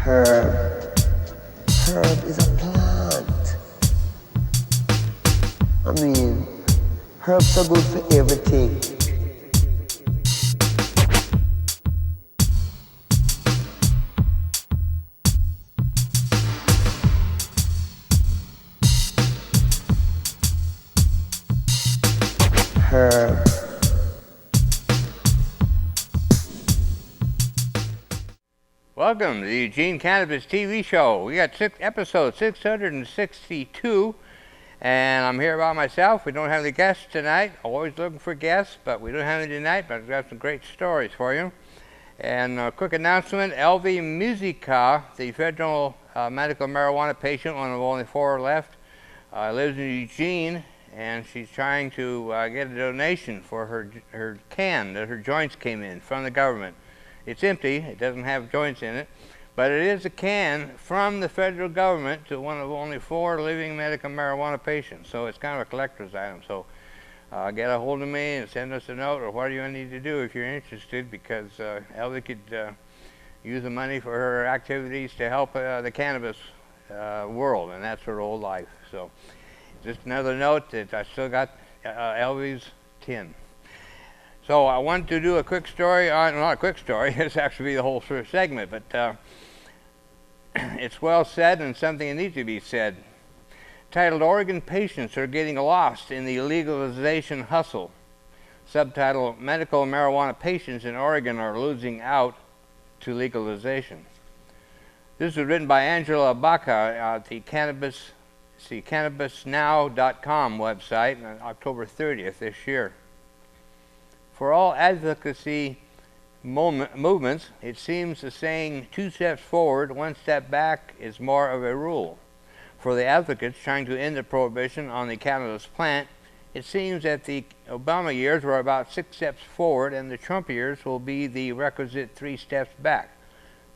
Herb. Herb is a plant. I mean, herbs are good for everything. Herb. Welcome to the Eugene Cannabis TV show. We got episode 662, and I'm here by myself. We don't have any guests tonight. Always looking for guests, but we don't have any tonight, but I've got some great stories for you. And a quick announcement, LV Musica, the federal medical marijuana patient, one of only 4 left, lives in Eugene, and she's trying to get a donation for her can that her joints came in from the government. It's empty, it doesn't have joints in it, but it is a can from the federal government to one of only 4 living medical marijuana patients. So it's kind of a collector's item. So get a hold of me and send us a note, or what do you need to do if you're interested, because Elvie could use the money for her activities to help the cannabis world, and that's her whole life. So just another note that I still got Elvie's tin. So I wanted to do a quick story on, not a quick story, it's actually the whole sort of segment, but it's well said and something that needs to be said. Titled, Oregon Patients Are Getting Lost in the Legalization Hustle. Subtitle, Medical Marijuana Patients in Oregon Are Losing Out to Legalization. This was written by Angela Baca at the cannabisnow.com website on October 30th this year. For all advocacy movements, it seems the saying 2 steps forward, 1 step back is more of a rule. For the advocates trying to end the prohibition on the cannabis plant, it seems that the Obama years were about 6 steps forward, and the Trump years will be the requisite 3 steps back.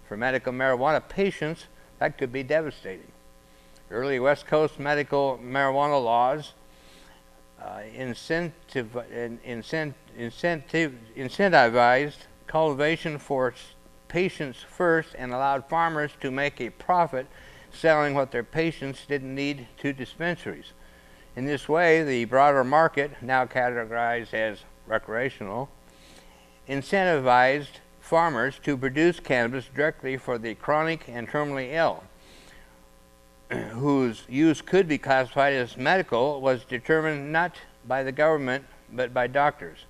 For medical marijuana patients, that could be devastating. Early West Coast medical marijuana laws incentivized cultivation for patients first and allowed farmers to make a profit selling what their patients didn't need to dispensaries. In this way, the broader market, now categorized as recreational, incentivized farmers to produce cannabis directly for the chronic and terminally ill, whose use could be classified as medical, was determined not by the government but by doctors.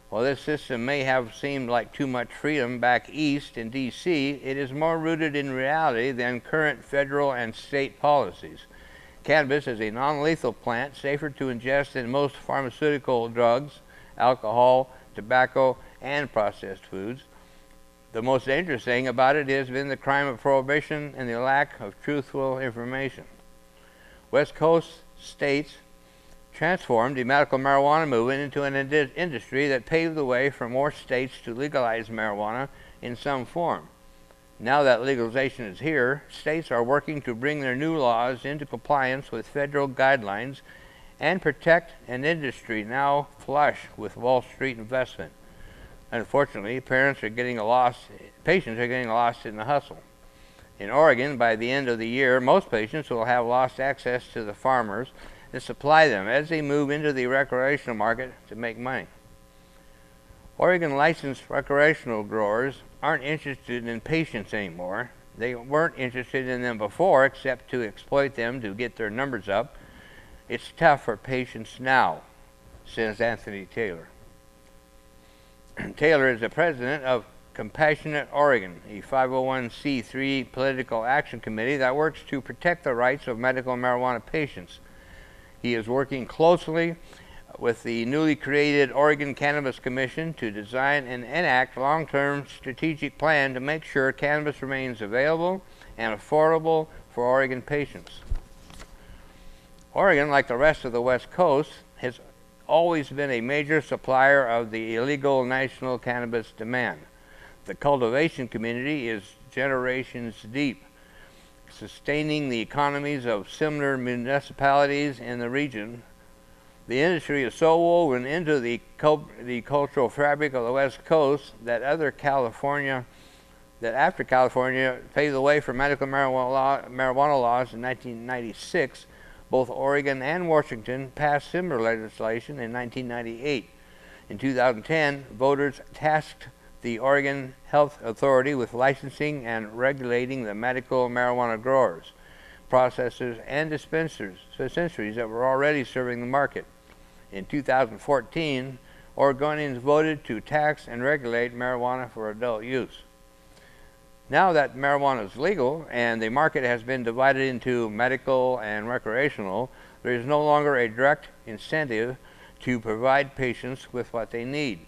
While this system may have seemed like too much freedom back east in D.C., it is more rooted in reality than current federal and state policies. Cannabis is a non-lethal plant, safer to ingest than most pharmaceutical drugs, alcohol, tobacco, and processed foods. The most dangerous thing about it has been the crime of prohibition and the lack of truthful information. West Coast states transformed the medical marijuana movement into an industry that paved the way for more states to legalize marijuana in some form. Now that legalization is here, states are working to bring their new laws into compliance with federal guidelines and protect an industry now flush with Wall Street investment. Unfortunately, patients are getting lost in the hustle. In Oregon, by the end of the year, most patients will have lost access to the farmers that supply them as they move into the recreational market to make money. Oregon licensed recreational growers aren't interested in patients anymore. They weren't interested in them before, except to exploit them to get their numbers up. It's tough for patients now, says Anthony Taylor. Taylor is the president of Compassionate Oregon, a 501c3 political action committee that works to protect the rights of medical marijuana patients. He is working closely with the newly created Oregon Cannabis Commission to design and enact a long-term strategic plan to make sure cannabis remains available and affordable for Oregon patients. Oregon, like the rest of the West Coast, has always been a major supplier of the illegal national cannabis demand. The cultivation community is generations deep, sustaining the economies of similar municipalities in the region. The industry is so woven into the cultural fabric of the West Coast that other California that after California paved the way for medical marijuana laws in 1996, both Oregon and Washington passed similar legislation in 1998. In 2010, voters tasked the Oregon Health Authority with licensing and regulating the medical marijuana growers, processors, and dispensaries that were already serving the market. In 2014, Oregonians voted to tax and regulate marijuana for adult use. Now that marijuana is legal and the market has been divided into medical and recreational, there is no longer a direct incentive to provide patients with what they need.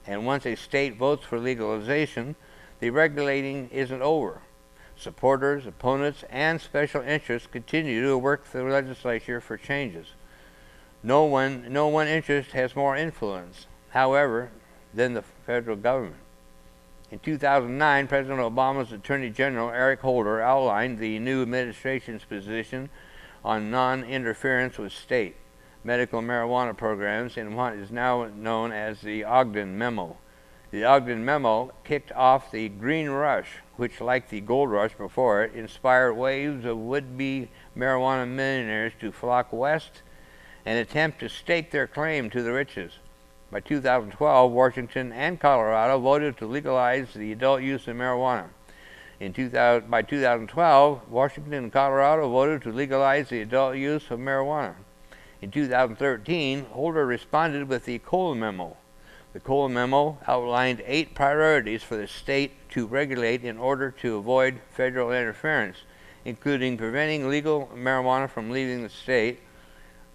And once a state votes for legalization, the regulating isn't over. Supporters, opponents, and special interests continue to work through the legislature for changes. No one interest has more influence, however, than the federal government. In 2009, President Obama's Attorney General, Eric Holder, outlined the new administration's position on non-interference with state medical marijuana programs in what is now known as the Ogden Memo. The Ogden Memo kicked off the Green Rush, which, like the Gold Rush before it, inspired waves of would-be marijuana millionaires to flock west and attempt to stake their claim to the riches. By 2012, Washington and Colorado voted to legalize the adult use of marijuana. By 2012, Washington and Colorado voted to legalize the adult use of marijuana. In 2013, Holder responded with the Cole Memo. The Cole Memo outlined 8 priorities for the state to regulate in order to avoid federal interference, including preventing legal marijuana from leaving the state.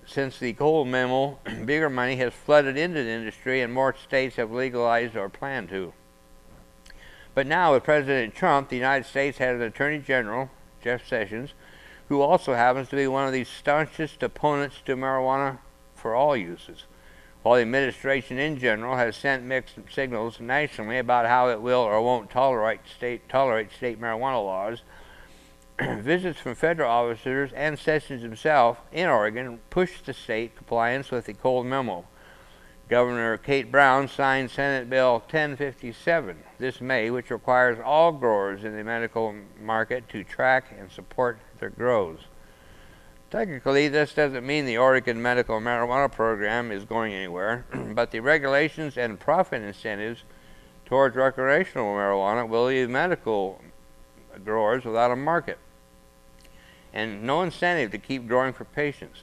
Since the Cole Memo, bigger money has flooded into the industry and more states have legalized or plan to. But now with President Trump, the United States has an Attorney General, Jeff Sessions, who also happens to be one of the staunchest opponents to marijuana for all uses. While the administration in general has sent mixed signals nationally about how it will or won't tolerate state marijuana laws, visits from federal officers and Sessions himself in Oregon pushed the state compliance with the Cole Memo. Governor Kate Brown signed Senate Bill 1057 this May, which requires all growers in the medical market to track and support their grows. Technically, this doesn't mean the Oregon medical marijuana program is going anywhere, but the regulations and profit incentives towards recreational marijuana will leave medical growers without a market and no incentive to keep growing for patients.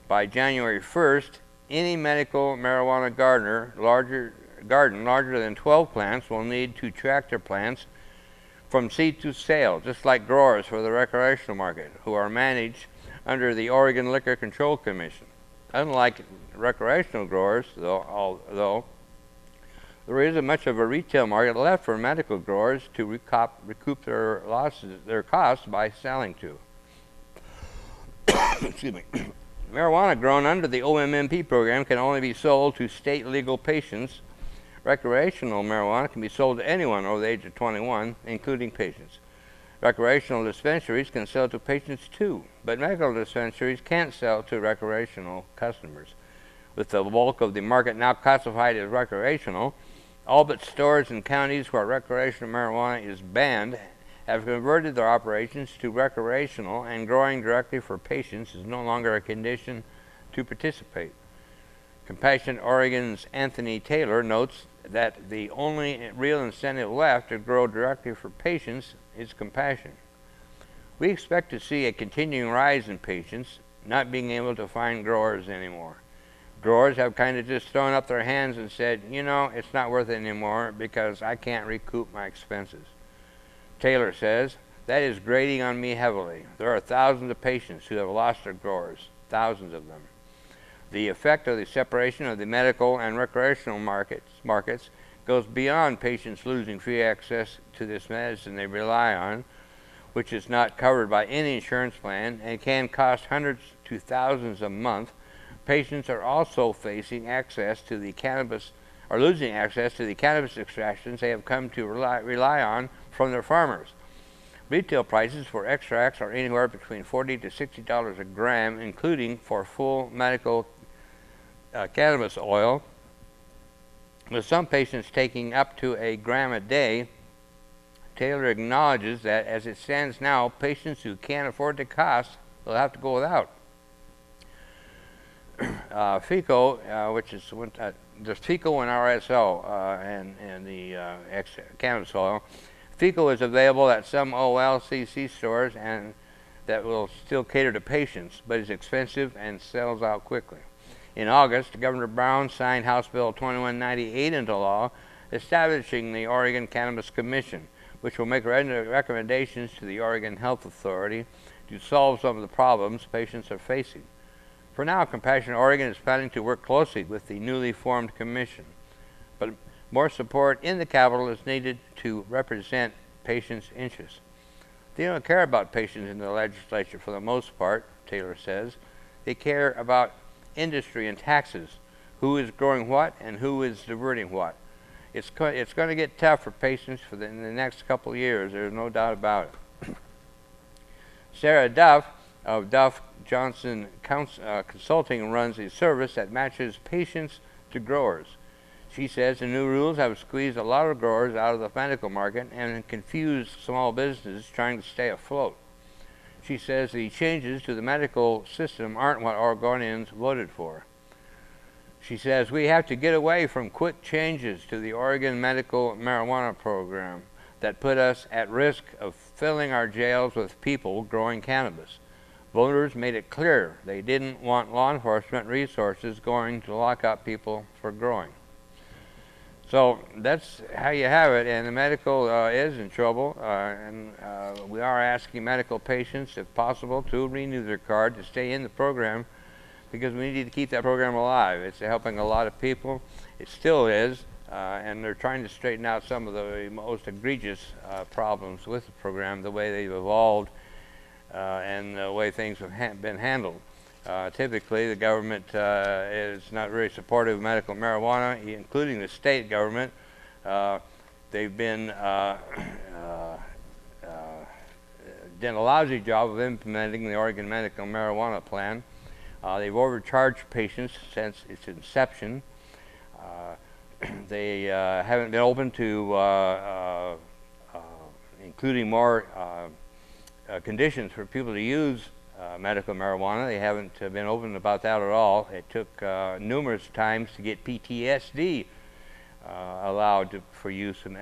By January 1st, any medical marijuana garden larger than 12 plants will need to track their plants from seed to sale, just like growers for the recreational market, who are managed under the Oregon Liquor Control Commission. Unlike recreational growers, though, there isn't much of a retail market left for medical growers to recoup their costs by selling to. Excuse me. Marijuana grown under the OMMP program can only be sold to state legal patients. Recreational marijuana can be sold to anyone over the age of 21, including patients. Recreational dispensaries can sell to patients too, but medical dispensaries can't sell to recreational customers. With the bulk of the market now classified as recreational, all but stores in counties where recreational marijuana is banned have converted their operations to recreational, and growing directly for patients is no longer a condition to participate. Compassion Oregon's Anthony Taylor notes that the only real incentive left to grow directly for patients is compassion. We expect to see a continuing rise in patients not being able to find growers anymore. Growers have kind of just thrown up their hands and said, you know, it's not worth it anymore because I can't recoup my expenses. Taylor says, that is grating on me heavily. There are thousands of patients who have lost their growers, thousands of them. The effect of the separation of the medical and recreational markets goes beyond patients losing free access to this medicine they rely on, which is not covered by any insurance plan and can cost hundreds to thousands a month. Patients are also losing access to the cannabis extractions they have come to rely on from their farmers. Retail prices for extracts are anywhere between $40 to $60 a gram, including for full medical cannabis oil, with some patients taking up to a gram a day. Taylor acknowledges that as it stands now, patients who can't afford the cost will have to go without. FECO, which is there's FECO and RSO and the cannabis oil. FECO is available at some OLCC stores and that will still cater to patients, but is expensive and sells out quickly. In August, Governor Brown signed House Bill 2198 into law, establishing the Oregon Cannabis Commission, which will make recommendations to the Oregon Health Authority to solve some of the problems patients are facing. For now, Compassionate Oregon is planning to work closely with the newly formed commission, but more support in the Capitol is needed to represent patients' interests. They don't care about patients in the legislature for the most part, Taylor says. They care about industry and taxes, who is growing what and who is diverting what. It's going to get tough for patients in the next couple of years, there's no doubt about it. Sarah Duff of Duff Johnson Consulting runs a service that matches patients to growers. She says the new rules have squeezed a lot of growers out of the medical market and confused small businesses trying to stay afloat. She says the changes to the medical system aren't what Oregonians voted for. She says we have to get away from quick changes to the Oregon medical marijuana program that put us at risk of filling our jails with people growing cannabis. Voters made it clear they didn't want law enforcement resources going to lock up people for growing. So that's how you have it, and the medical is in trouble, and we are asking medical patients, if possible, to renew their card to stay in the program, because we need to keep that program alive. It's helping a lot of people. It still is, and they're trying to straighten out some of the most egregious problems with the program, the way they've evolved and the way things have been handled. Typically, the government is not very supportive of medical marijuana, including the state government. They've been done a lousy job of implementing the Oregon medical marijuana plan. They've overcharged patients since its inception. They haven't been open to including more conditions for people to use medical marijuana. They haven't been open about that at all. It took numerous times to get PTSD allowed for use of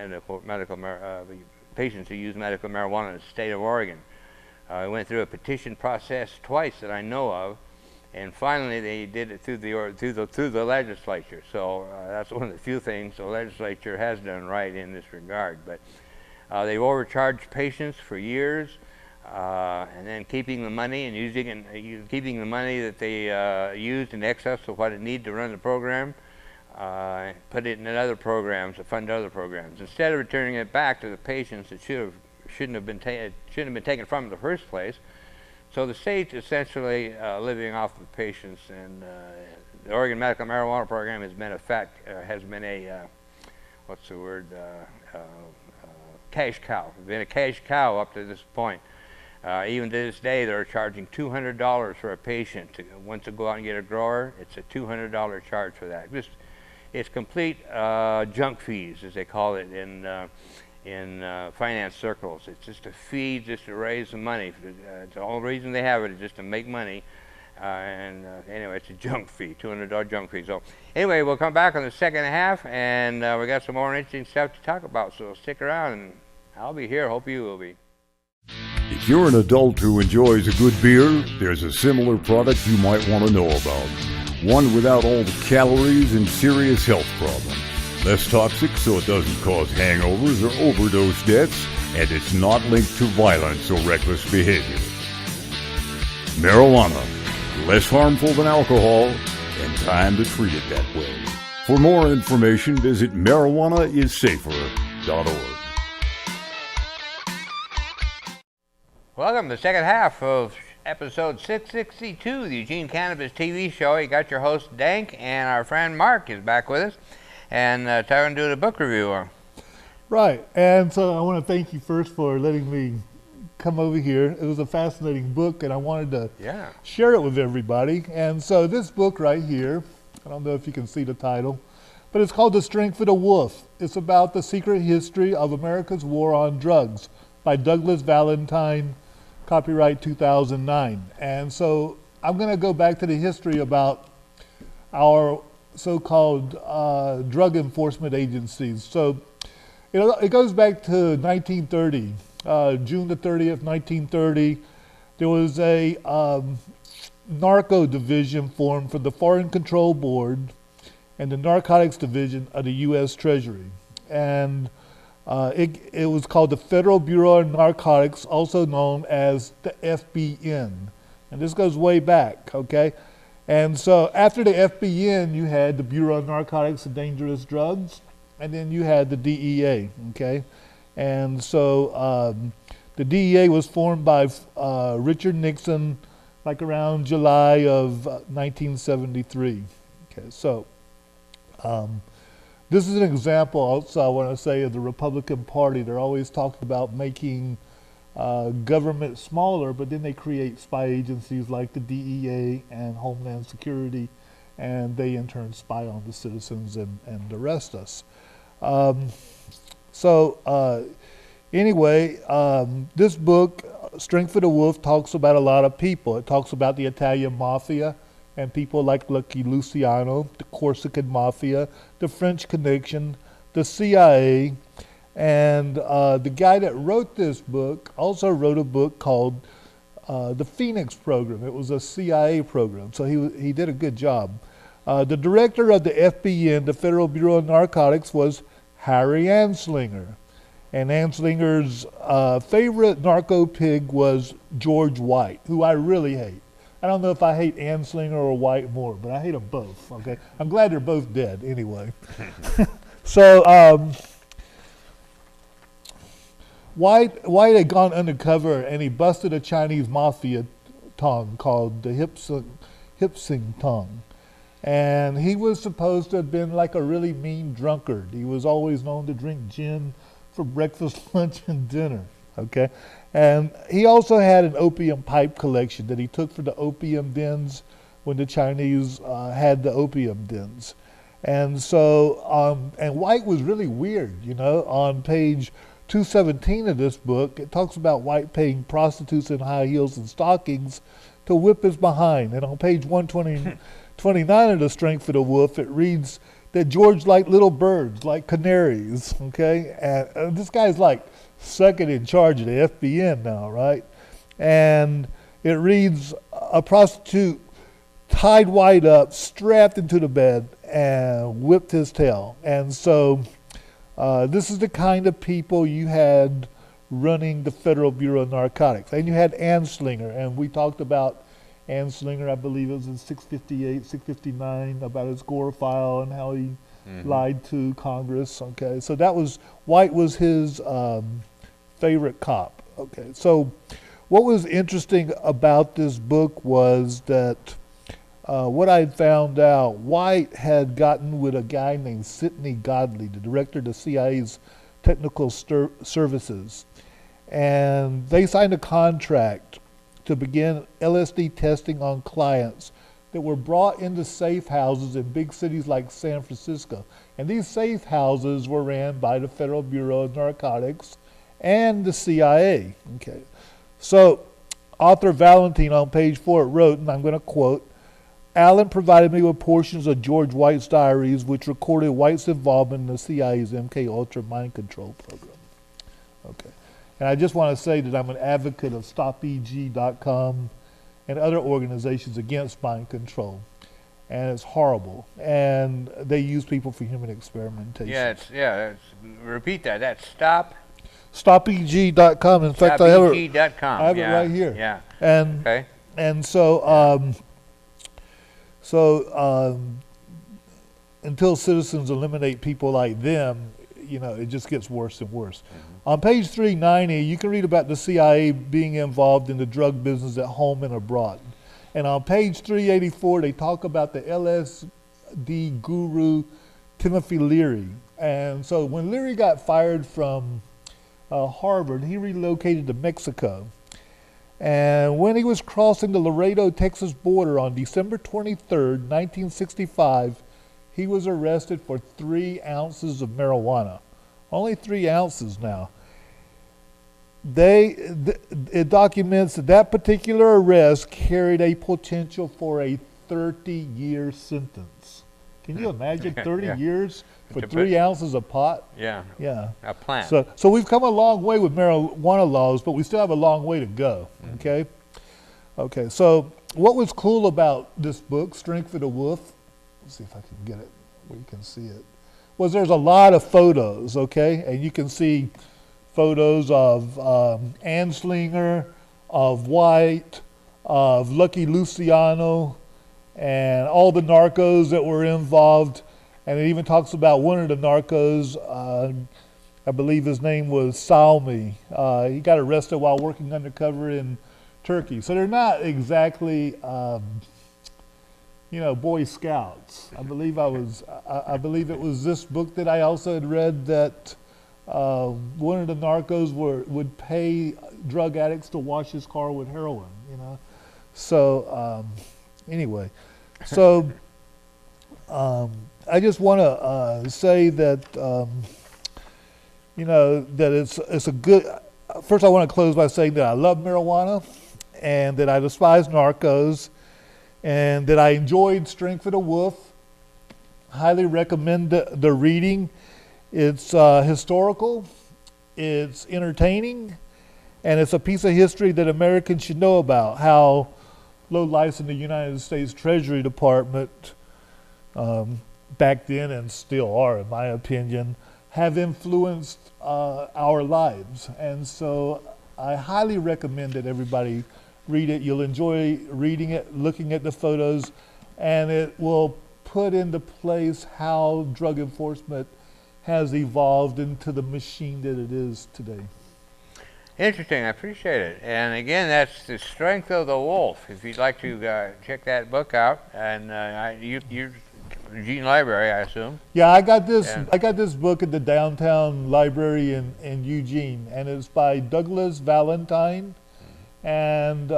patients who use medical marijuana in the state of Oregon. We went through a petition process twice that I know of, and finally they did it through the legislature. So that's one of the few things the legislature has done right in this regard. But they've overcharged patients for years. And then keeping the money and keeping the money that they used in excess of what it needed to run the program, put it in other programs to fund other programs instead of returning it back to the patients that shouldn't have been taken from in the first place. So the state's essentially living off the patients, and the Oregon medical marijuana program has been a what's the word, cash cow. It's been a cash cow up to this point. Even to this day, they're charging $200 for a patient to want to go out and get a grower. It's a $200 charge for that. It's complete junk fees, as they call it in finance circles. It's just a fee, just to raise the money. The only reason they have it is just to make money. Anyway, it's a junk fee, $200 junk fee. So anyway, we'll come back on the second half, and we got some more interesting stuff to talk about. So stick around, and I'll be here. Hope you will be. If you're an adult who enjoys a good beer, there's a similar product you might want to know about. One without all the calories and serious health problems. Less toxic so it doesn't cause hangovers or overdose deaths, and it's not linked to violence or reckless behavior. Marijuana. Less harmful than alcohol, and time to treat it that way. For more information, visit marijuanaissafer.org. Welcome to the second half of episode 662 of the Eugene Cannabis TV show. You got your host, DanK, and our friend Mark is back with us, and going to do the book review. Right, and so I want to thank you first for letting me come over here. It was a fascinating book, and I wanted to share it with everybody. And so this book right here, I don't know if you can see the title, but it's called The Strength of the Wolf. It's about the secret history of America's war on drugs by Douglas Valentine, copyright 2009. And so I'm going to go back to the history about our so-called drug enforcement agencies. So it goes back to 1930, June the 30th, 1930. There was a narco division formed for the Foreign Control Board and the Narcotics Division of the U.S. Treasury. And it was called the Federal Bureau of Narcotics, also known as the FBN. And this goes way back, okay? And so after the FBN, you had the Bureau of Narcotics and Dangerous Drugs, and then you had the DEA, okay? And so the DEA was formed by Richard Nixon, like around July of 1973. Okay, so this is an example also, I want to say, of the Republican Party. They're always talking about making government smaller, but then they create spy agencies like the DEA and Homeland Security, and they in turn spy on the citizens and arrest us. Anyway, this book, Strength of the Wolf, talks about a lot of people. It talks about the Italian Mafia and people like Lucky Luciano, the Corsican Mafia, the French Connection, the CIA, and the guy that wrote this book also wrote a book called the Phoenix Program. It was a CIA program, so he did a good job. The director of the FBN, the Federal Bureau of Narcotics, was Harry Anslinger. And Anslinger's favorite narco pig was George White, who I really hate. I don't know if I hate Anslinger or White more, but I hate them both, okay? I'm glad they're both dead anyway. So White had gone undercover and he busted a Chinese mafia tongue called the Hipsing tongue. And he was supposed to have been like a really mean drunkard. He was always known to drink gin for breakfast, lunch, and dinner, okay? And he also had an opium pipe collection that he took for the opium dens when the Chinese had the opium dens. And so, and White was really weird, you know. On page 217 of this book, it talks about White paying prostitutes in high heels and stockings to whip his behind. And on page 129 of The Strength of the Wolf, it reads that George liked little birds, like canaries, okay? And this guy's like second in charge of the FBN now, right? And it reads, a prostitute tied White up, strapped into the bed, and whipped his tail. And so this is the kind of people you had running the Federal Bureau of Narcotics. And you had Anslinger, and we talked about Anslinger, I believe it was in 658, 659, about his Gore file and how he lied to Congress. Okay, so that was, White was his favorite cop. Okay, so what was interesting about this book was that what I had found out, White had gotten with a guy named Sidney Godley, the director of the CIA's technical services, and they signed a contract to begin LSD testing on clients that were brought into safe houses in big cities like San Francisco. And these safe houses were ran by the Federal Bureau of Narcotics and the CIA. Okay. So author Valentine on page 4 wrote, and I'm going to quote, Allen provided me with portions of George White's diaries which recorded White's involvement in the CIA's MK Ultra mind control program. Okay. And I just want to say that I'm an advocate of StopEG.com and other organizations against mind control. And it's horrible. And they use people for human experimentation. Repeat that. That's StopEG.com. In fact, I have it right here. Yeah. And okay. And so until citizens eliminate people like them, you know, it just gets worse and worse. On page 390, you can read about the CIA being involved in the drug business at home and abroad. And on page 384, they talk about the LSD guru Timothy Leary. And so when Leary got fired from Harvard, he relocated to Mexico. And when he was crossing the Laredo, Texas border on December 23rd, 1965, he was arrested for 3 ounces of marijuana. Only 3 ounces now. It documents that particular arrest carried a potential for a 30-year sentence. Can you imagine 30 Yeah. years for To 3 ounces of pot? Yeah. Yeah. A plant. So we've come a long way with marijuana laws, but we still have a long way to go. Okay. Okay. So what was cool about this book, Strength of the Wolf? Let's see if I can get it where you can see it. Was there's a lot of photos. Okay, and you can see photos of Anslinger, of White, of Lucky Luciano, and all the narcos that were involved. And it even talks about one of the narcos, I believe his name was Salmi. He got arrested while working undercover in Turkey. So they're not exactly, Boy Scouts. I believe it was this book that I also had read that one of the narcos would pay drug addicts to wash his car with heroin. So anyway, so I just want to say that that it's a good. First, I want to close by saying that I love marijuana, and that I despise narcos, and that I enjoyed Strength of the Wolf. Highly recommend the reading. It's historical, it's entertaining, and it's a piece of history that Americans should know about, how lowlifes in the United States Treasury Department, back then and still are, in my opinion, have influenced our lives. And so I highly recommend that everybody read it. You'll enjoy reading it, looking at the photos, and it will put into place how drug enforcement has evolved into the machine that it is today. Interesting. I appreciate it. And again, that's The Strength of the Wolf. If you'd like to check that book out, and you're Eugene Library, I assume. Yeah, I got this book at the downtown library in Eugene, and it's by Douglas Valentine, and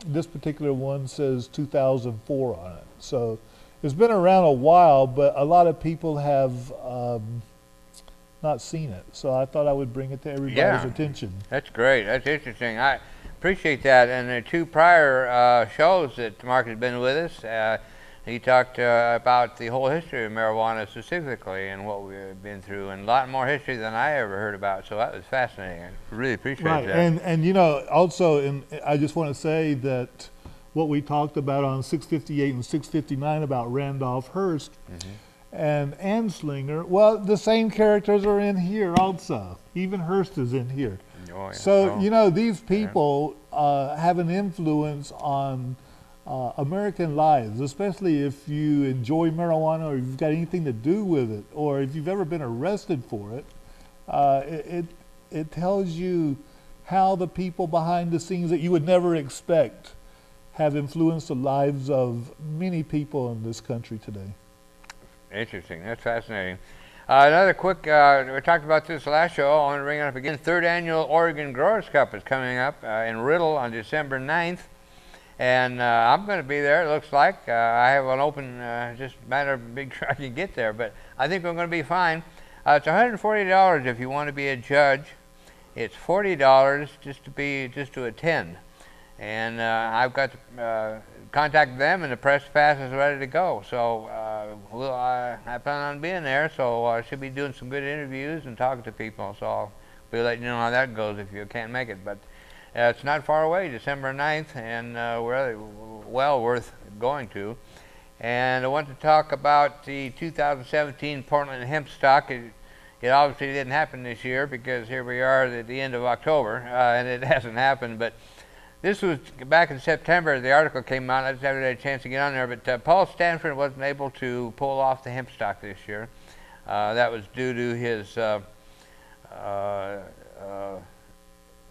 this particular one says 2004 on it. So it's been around a while, but a lot of people have not seen it. So I thought I would bring it to everybody's attention. That's great. That's interesting. I appreciate that. And the 2 prior shows that Mark has been with us, he talked about the whole history of marijuana specifically and what we've been through, and a lot more history than I ever heard about. So that was fascinating. I really appreciate that. And also, I just want to say that what we talked about on 658 and 659 about Randolph Hearst and Anslinger, well, the same characters are in here also. Even Hearst is in here. Oh, yeah. So, these people have an influence on American lives, especially if you enjoy marijuana or if you've got anything to do with it, or if you've ever been arrested for it. It tells you how the people behind the scenes that you would never expect have influenced the lives of many people in this country today. Interesting. That's fascinating. Another quick, we talked about this last show. I want to bring it up again. 3rd Annual Oregon Growers Cup is coming up in Riddle on December 9th. And I'm going to be there, it looks like. I have an open, just a matter of being sure I can get there. But I think we're going to be fine. It's $140 if you want to be a judge. It's $40 just to attend. And I've got to contact them, and the press pass is ready to go. So I plan on being there, so I should be doing some good interviews and talking to people. So I'll be letting you know how that goes if you can't make it. But it's not far away, December 9th, and really well worth going to. And I want to talk about the 2017 Portland hemp stock. It obviously didn't happen this year because here we are at the end of October, and it hasn't happened. But this was back in September. The article came out. I just haven't had a chance to get on there. But Paul Stanford wasn't able to pull off the hemp stock this year. That was due to his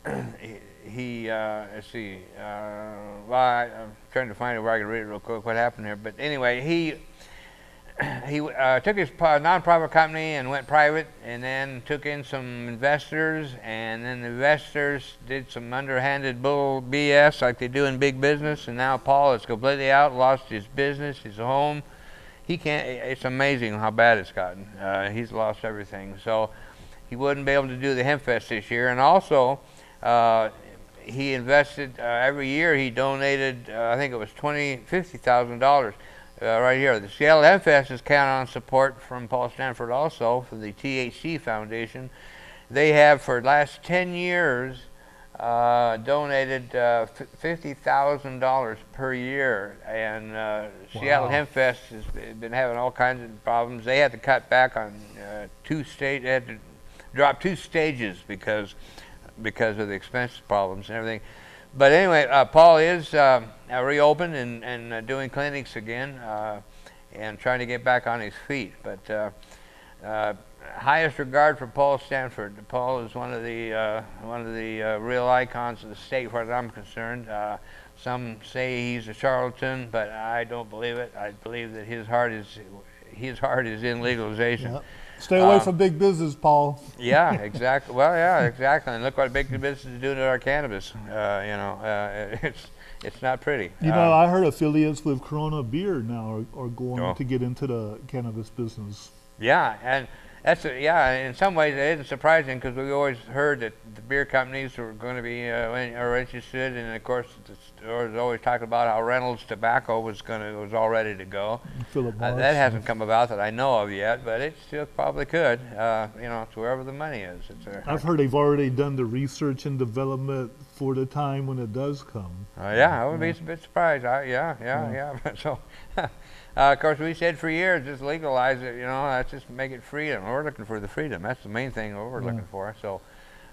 let's see. I'm trying to find it where I can read it real quick. What happened there? But anyway, he took his nonprofit company and went private, and then took in some investors, and then the investors did some underhanded bull BS like they do in big business. And now Paul is completely out, lost his business, his home, he can't. It's amazing how bad it's gotten. He's lost everything, so he wouldn't be able to do the Hempfest this year. And also, he invested every year. He donated, I think it was $50,000 right here. The Seattle Hempfest is counting on support from Paul Stanford also for the THC Foundation. They have for the last 10 years donated $50,000 per year, and Seattle Hempfest has been having all kinds of problems. They had to cut back on they had to drop 2 stages because of the expense problems and everything. But anyway, Paul is reopened and doing clinics again and trying to get back on his feet. But highest regard for Paul Stanford. Paul is one of the real icons of the state, as far as I'm concerned. Some say he's a charlatan, but I don't believe it. I believe that his heart is in legalization. Yep. Stay away from big business, Paul. Yeah, exactly. Well, yeah, exactly. And look what big business is doing to our cannabis. It's not pretty. You know, I heard affiliates with Corona Beer now are going to get into the cannabis business. Yeah, and in some ways it isn't surprising because we always heard that the beer companies were going to be are interested, and of course there was always talk about how Reynolds Tobacco was all ready to go. That hasn't come about that I know of yet, but it still probably could. It's wherever the money is. I've heard they've already done the research and development for the time when it does come. Yeah, I would be a bit surprised. So. Of course, we said for years, just legalize it, let's just make it freedom. We're looking for the freedom. That's the main thing we're looking for. So,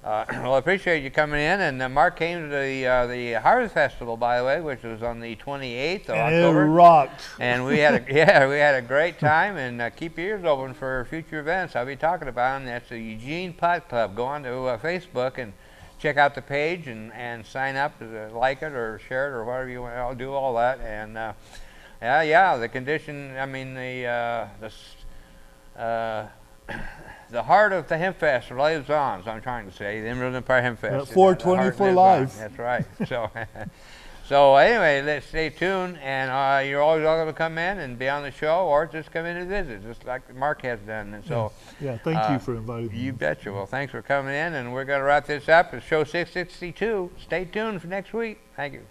well, I appreciate you coming in. And Mark came to the Harvest Festival, by the way, which was on the 28th of October. It rocked. And we had a great time. And keep your ears open for future events. I'll be talking about them. That's the Eugene Pot Club. Go on to Facebook and check out the page and sign up, like it or share it or whatever you want. I'll do all that. And the condition. I mean, the heart of the Hempfest lives on. As I'm trying to say, the Emerald Empire Hempfest. 420 for life. That's right. So anyway, let's stay tuned, and you're always welcome to come in and be on the show, or just come in and visit, just like Mark has done. And so, thank you for inviting me. You betcha. Well, thanks for coming in, and we're going to wrap this up. It's show 662. Stay tuned for next week. Thank you.